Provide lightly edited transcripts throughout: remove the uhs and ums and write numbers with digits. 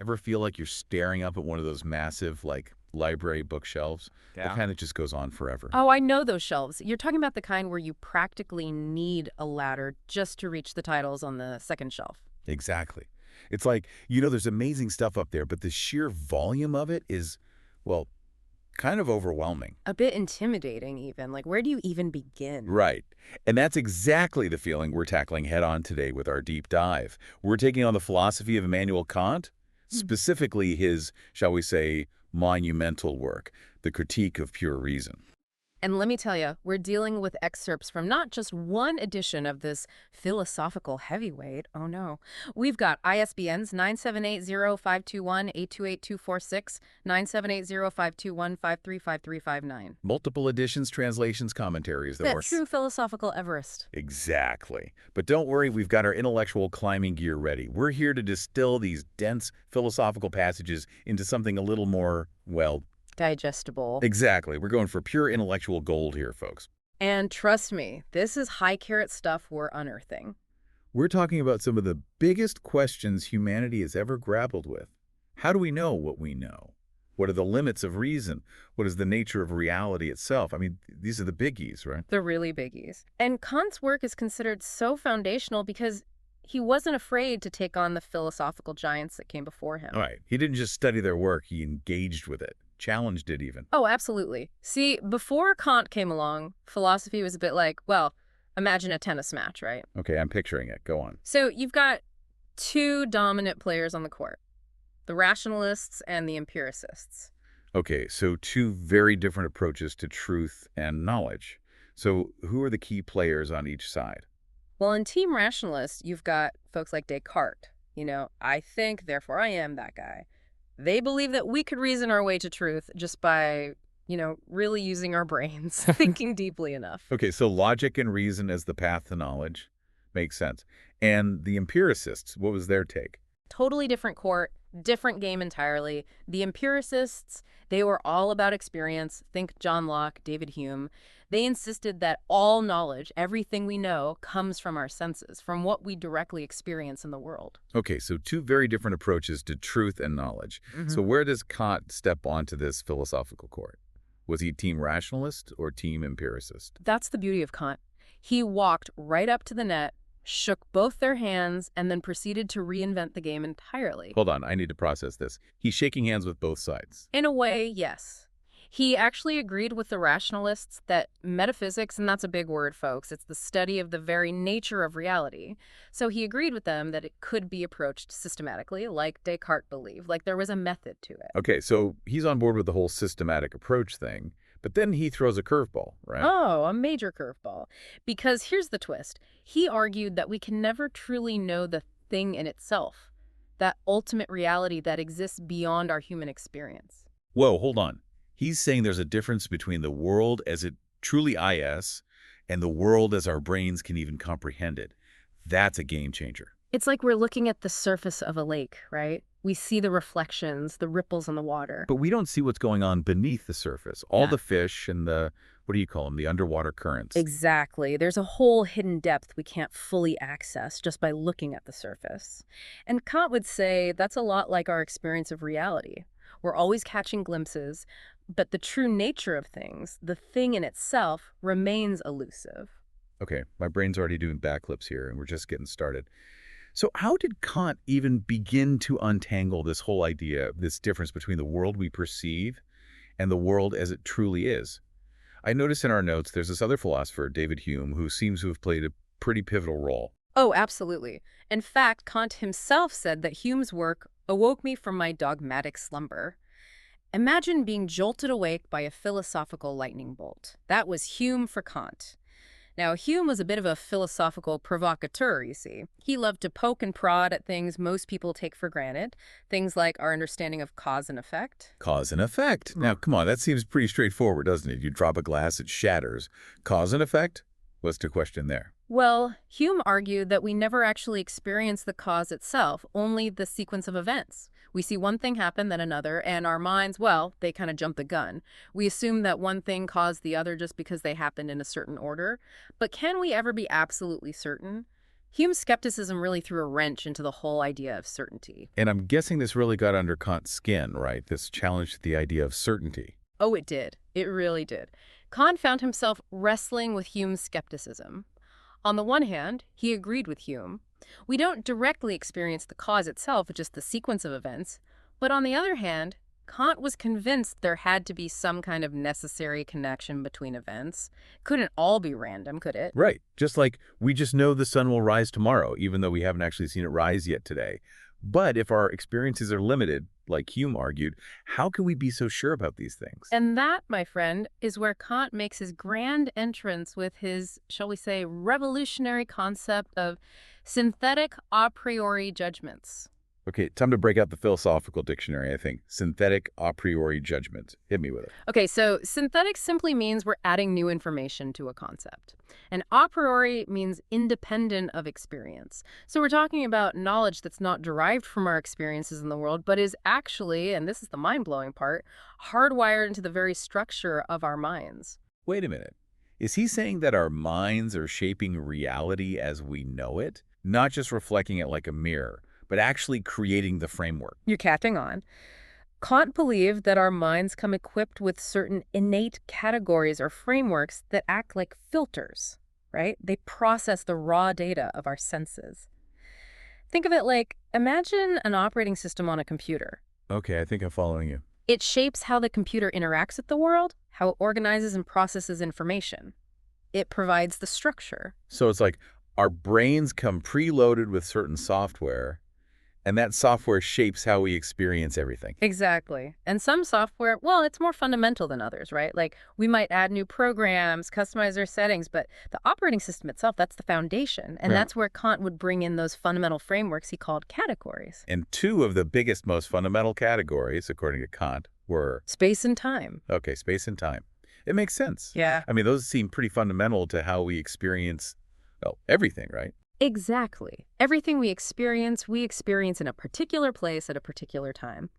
Ever feel like you're staring up at one of those massive, like, library bookshelves? Yeah. The kind that just goes on forever. Oh, I know those shelves. You're talking about the kind where you practically need a ladder just to reach the titles on the second shelf. Exactly. It's like, there's amazing stuff up there, but the sheer volume of it is, well, kind of overwhelming. A bit intimidating, even. Like, where do you even begin? Right. And that's exactly the feeling we're tackling head-on today with our deep dive. We're taking on the philosophy of Immanuel Kant, specifically his, shall we say, monumental work, The Critique of Pure Reason. And let me tell you, we're dealing with excerpts from not just one edition of this philosophical heavyweight. Oh, no. We've got ISBNs 9780521828246, 9780521535359. Multiple editions, translations, commentaries. That true philosophical Everest. Exactly. But don't worry, we've got our intellectual climbing gear ready. We're here to distill these dense philosophical passages into something a little more, well, digestible. exactly. We're going for pure intellectual gold here, folks. And trust me, this is high-carat stuff we're unearthing. We're talking about some of the biggest questions humanity has ever grappled with. How do we know what we know? What are the limits of reason? What is the nature of reality itself? I mean, these are the biggies, right? The really biggies. And Kant's work is considered so foundational because he wasn't afraid to take on the philosophical giants that came before him. All right. He didn't just study their work. He engaged with it. Challenged it even. Oh, absolutely. See, before Kant came along, philosophy was a bit like, well, imagine a tennis match, right? Okay, I'm picturing it. Go on. So you've got two dominant players on the court, the rationalists and the empiricists. Okay, so two very different approaches to truth and knowledge. So who are the key players on each side? Well, in Team Rationalist, you've got folks like Descartes. I think, therefore I am that guy. They believe that we could reason our way to truth just by, really using our brains, thinking deeply enough. Okay, so logic and reason as the path to knowledge makes sense. And the empiricists, what was their take? Totally different court, different game entirely. The empiricists, they were all about experience. Think John Locke, David Hume. They insisted that all knowledge, everything we know, comes from our senses, from what we directly experience in the world. Okay, so two very different approaches to truth and knowledge. So where does Kant step onto this philosophical court? Was he team rationalist or team empiricist? That's the beauty of Kant. He walked right up to the net, shook both their hands, and then proceeded to reinvent the game entirely. Hold on, I need to process this. He's shaking hands with both sides. In a way, yes. He actually agreed with the rationalists that metaphysics, and that's a big word, folks, it's the study of the very nature of reality. So he agreed with them that it could be approached systematically, like Descartes believed, like there was a method to it. Okay, so he's on board with the whole systematic approach thing, but then he throws a curveball, right? Oh, a major curveball. Because here's the twist. He argued that we can never truly know the thing in itself, that ultimate reality that exists beyond our human experience. Whoa, hold on. He's saying there's a difference between the world as it truly is and the world as our brains can even comprehend it. That's a game changer. It's like we're looking at the surface of a lake, right? We see the reflections, the ripples in the water. But we don't see what's going on beneath the surface. All Yeah. the fish and the, what do you call them, the underwater currents. Exactly. There's a whole hidden depth we can't fully access just by looking at the surface. And Kant would say that's a lot like our experience of reality. We're always catching glimpses, but the true nature of things, the thing in itself, remains elusive. Okay, my brain's already doing backflips here, and we're just getting started. So how did Kant even begin to untangle this whole idea, this difference between the world we perceive and the world as it truly is? I noticed in our notes there's this other philosopher, David Hume, who seems to have played a pretty pivotal role. Oh, absolutely. In fact, Kant himself said that Hume's work awoke me from my dogmatic slumber. Imagine being jolted awake by a philosophical lightning bolt. That was Hume for Kant. Now, Hume was a bit of a philosophical provocateur, you see. He loved to poke and prod at things most people take for granted, things like our understanding of cause and effect. Cause and effect. Now, come on, that seems pretty straightforward, doesn't it? You drop a glass, it shatters. Cause and effect? What's the question there? Well, Hume argued that we never actually experience the cause itself, only the sequence of events. We see one thing happen, then another, and our minds, well, they kind of jump the gun. We assume that one thing caused the other just because they happened in a certain order. But can we ever be absolutely certain? Hume's skepticism really threw a wrench into the whole idea of certainty. And I'm guessing this really got under Kant's skin, right? This challenged the idea of certainty. Oh, it did. It really did. Kant found himself wrestling with Hume's skepticism. On the one hand, he agreed with Hume. We don't directly experience the cause itself, just the sequence of events. But on the other hand, Kant was convinced there had to be some kind of necessary connection between events. Couldn't all be random, could it? Right. Just like we just know the sun will rise tomorrow, even though we haven't actually seen it rise yet today. But if our experiences are limited, like Hume argued, how can we be so sure about these things? And that, my friend, is where Kant makes his grand entrance with his, shall we say, revolutionary concept of synthetic a priori judgments. Okay, time to break out the philosophical dictionary, I think. Synthetic a priori judgment. Hit me with it. Okay, so synthetic simply means we're adding new information to a concept. And a priori means independent of experience. So we're talking about knowledge that's not derived from our experiences in the world, but is actually, and this is the mind-blowing part, hardwired into the very structure of our minds. Wait a minute. Is he saying that our minds are shaping reality as we know it? Not just reflecting it like a mirror, but actually creating the framework? You're catching on. Kant believed that our minds come equipped with certain innate categories or frameworks that act like filters, right? They process the raw data of our senses. Think of it like, imagine an operating system on a computer. Okay, I think I'm following you. It shapes how the computer interacts with the world, how it organizes and processes information. It provides the structure. So it's like our brains come preloaded with certain software, and that software shapes how we experience everything. Exactly. And some software, well, it's more fundamental than others, right? Like we might add new programs, customize their settings, but the operating system itself, that's the foundation. And Yeah. that's where Kant would bring in those fundamental frameworks he called categories. And two of the biggest, most fundamental categories, according to Kant, were, Space and time. okay, space and time. It makes sense. Yeah. I mean, those seem pretty fundamental to how we experience, well, everything, right? Exactly. Everything we experience in a particular place at a particular time.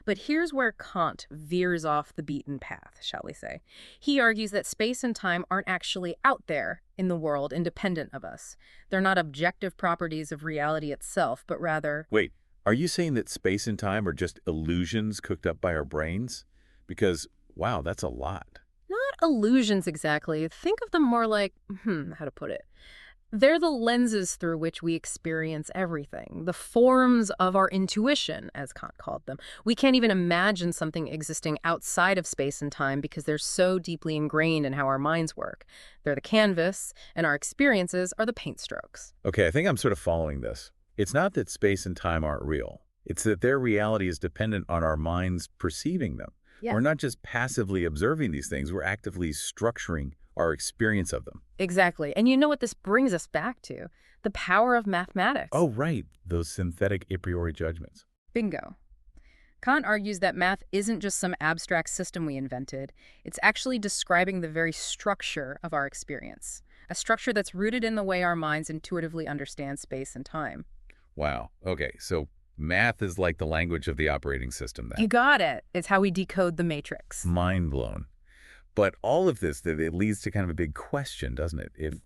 But here's where Kant veers off the beaten path, shall we say. He argues that space and time aren't actually out there in the world independent of us. They're not objective properties of reality itself, but rather... Wait, are you saying that space and time are just illusions cooked up by our brains? Because, wow, that's a lot. Not illusions exactly. Think of them more like, how to put it? They're the lenses through which we experience everything, the forms of our intuition, as Kant called them. We can't even imagine something existing outside of space and time because they're so deeply ingrained in how our minds work. They're the canvas, and our experiences are the paint strokes. Okay, I think I'm sort of following this. It's not that space and time aren't real. It's that their reality is dependent on our minds perceiving them. Yeah. We're not just passively observing these things, we're actively structuring our experience of them. Exactly. And you know what this brings us back to? The power of mathematics. Oh, right. Those synthetic a priori judgments. Bingo. Kant argues that math isn't just some abstract system we invented. It's actually describing the very structure of our experience, a structure that's rooted in the way our minds intuitively understand space and time. Wow. Okay, so math is like the language of the operating system then. You got it. It's how we decode the matrix. Mind blown. But all of this, it leads to kind of a big question, doesn't it? If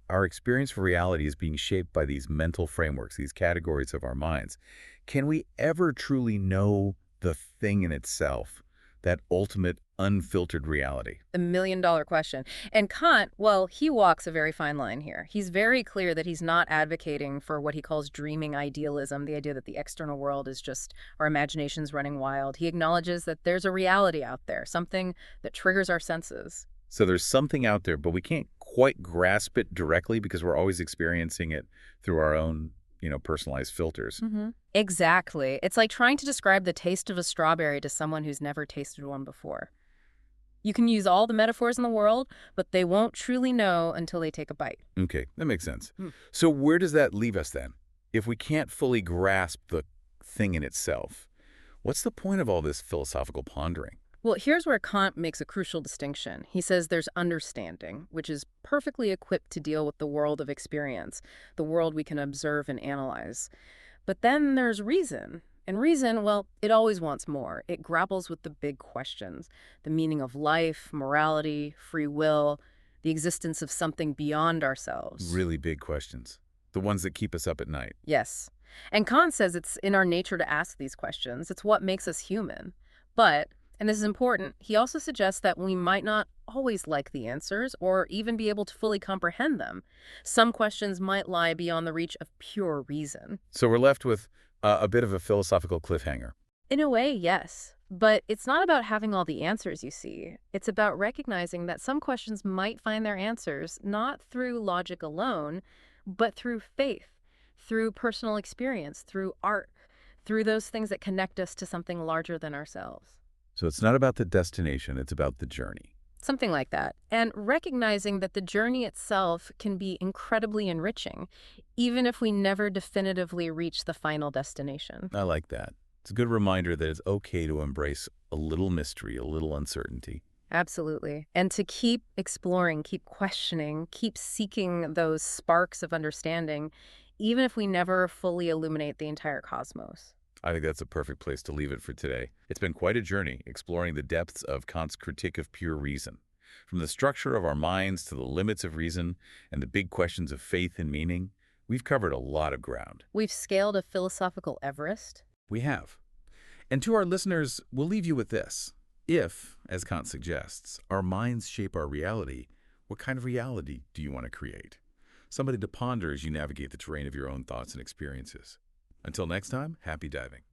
our experience for reality is being shaped by these mental frameworks, these categories of our minds, can we ever truly know the thing in itself, that ultimate unfiltered reality? The million-dollar question. And Kant, well, he walks a very fine line here. He's very clear that he's not advocating for what he calls dreaming idealism, the idea that the external world is just our imaginations running wild. He acknowledges that there's a reality out there, something that triggers our senses. So there's something out there, but we can't quite grasp it directly because we're always experiencing it through our own, personalized filters. Exactly. It's like trying to describe the taste of a strawberry to someone who's never tasted one before. You can use all the metaphors in the world, but they won't truly know until they take a bite. Okay, that makes sense. So where does that leave us then? If we can't fully grasp the thing in itself, what's the point of all this philosophical pondering? Well, here's where Kant makes a crucial distinction. He says there's understanding, which is perfectly equipped to deal with the world of experience, the world we can observe and analyze. But then there's reason. And reason, well, it always wants more. It grapples with the big questions, the meaning of life, morality, free will, the existence of something beyond ourselves. Really big questions. The ones that keep us up at night. Yes. And Kant says it's in our nature to ask these questions. It's what makes us human. But, and this is important, he also suggests that we might not always like the answers or even be able to fully comprehend them. Some questions might lie beyond the reach of pure reason. So we're left with a bit of a philosophical cliffhanger. In a way, yes. But it's not about having all the answers, you see. It's about recognizing that some questions might find their answers not through logic alone, but through faith, through personal experience, through art, through those things that connect us to something larger than ourselves. So it's not about the destination, it's about the journey. Something like that. And recognizing that the journey itself can be incredibly enriching, even if we never definitively reach the final destination. I like that. It's a good reminder that it's okay to embrace a little mystery, a little uncertainty. Absolutely. And to keep exploring, keep questioning, keep seeking those sparks of understanding, even if we never fully illuminate the entire cosmos. I think that's a perfect place to leave it for today. It's been quite a journey exploring the depths of Kant's critique of pure reason. From the structure of our minds to the limits of reason and the big questions of faith and meaning, we've covered a lot of ground. We've scaled a philosophical Everest. We have. And to our listeners, we'll leave you with this. If, as Kant suggests, our minds shape our reality, what kind of reality do you want to create? Somebody to ponder as you navigate the terrain of your own thoughts and experiences. Until next time, happy diving.